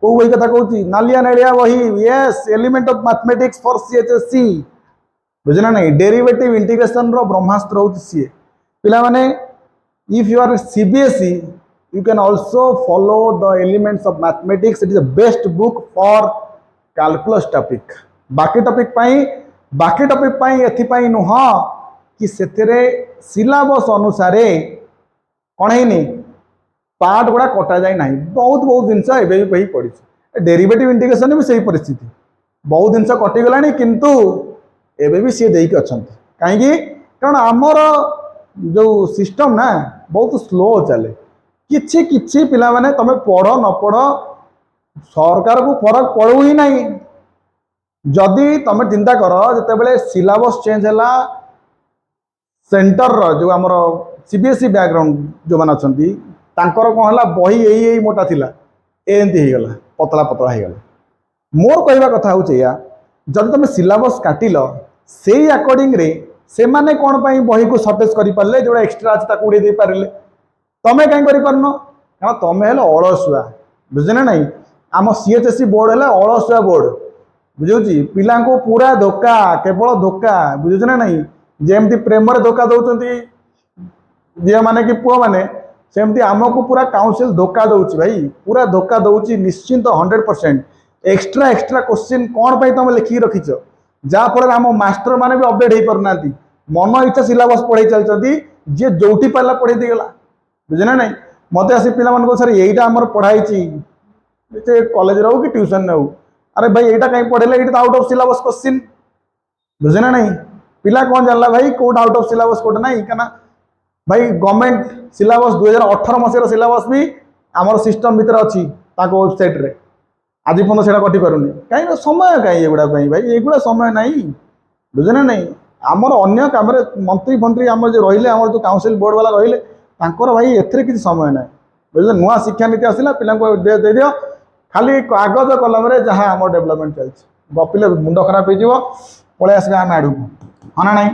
को वही कथा कहूँ नालिया नेलिया वही yes element of mathematics for CHSC बुझना नहीं डेरिवेटिव इंटीग्रेशन रो ब्रह्मास्त्र होती सी पिला माने if you are CBSE you can also follow the elements of mathematics it is the best book for calculus topic बाकी टॉपिक पाई एथि पाई नुह कि सेथिरे सिलेबस अनुसार कौन है पार्ट गुड़ा कटा जाए ना बहुत बहुत जिनस एवं भी पड़ी डेरिवेटिव इंटीग्रेशन भी सही परिस्थिति बहुत जिनस कटिगला किंतु एवं भी सी देकी अच्छा कहीं कारण आमर जो सिस्टम ना बहुत स्लो चले किछि किछि पिला माने तमे पढ़ न पढ़ सरकार को फरक पड़ू ही नहीं जदि तमे चिंता कर जिते सिलेबस चेंज है सेंटर जो आमर सीबीएसई बैकग्राउंड जो मैंने अच्छा कौन है बही यही मोटा थिला एमती होगला पतला पतला होगला मोर कहवा कथा हूँ जदि तुम सिलेबस काटिल से अकॉर्डिंग रे से माने कौन पाई बही को सर्टेज कर पारे जो एक्सट्रा अच्छे उड़े दे पारे तमें कहीं करन कारण तुम्हें हेल्ला अलसुआ बुझे ना आम सीएचएससी बोर्ड है अलसुआ बोर्ड बुझे पिला को पूरा धोखा केवल धोखा बुझे ना जमती प्रेम धोखा दौरान झी मैंने कि पुआ मैंने सेमती आमको पूरा काउंसिल धोखा दौर भाई पूरा धोखा दौर निश्चिंत 100% एक्सट्रा एक्सट्रा क्वेश्चन कौन पाई तुम लिखिक रखीच जहाँफल आम मास्टर मैंने भी अपडेट हो पारना मन इच्छा सिलेबस पढ़ाई चलती जी जोटी पारा पढ़े देगला बुझे ना मत आसी पिला सर यहीटा आम पढ़ाई कॉलेज हो कि ट्यूशन हो अरे भाई यहाँ कहीं पढ़े ये आउट ऑफ सिलेबस क्वेश्चन बुझे ना पिला कौन जानला भाई Kaut out of syllabus Kaut ना क्या भाई गवर्नमेंट सिलेबस 2018 मसीह सिलेबस भी आमर सिस्टम भितर अच्छी वेबसाइट रे आज पर्यटन से कटि पारुनी कहीं समय कहीं एगुड़ा भाई एगुड़ा समय ना बुझे ना आमर अन्य कम मंत्री मंत्री आम जो रही आम जो काउंसिल बोर्ड वाला रही भाई एथरे किसी समय ना बुझे नुआ शिक्षा नीति आसला पिला दे दियो खाली कागज कलम जहाँ आम डेभलपमेंट चलती गपिले मुंड खराब हो पलि आस आम आड़ हाँ ना नहीं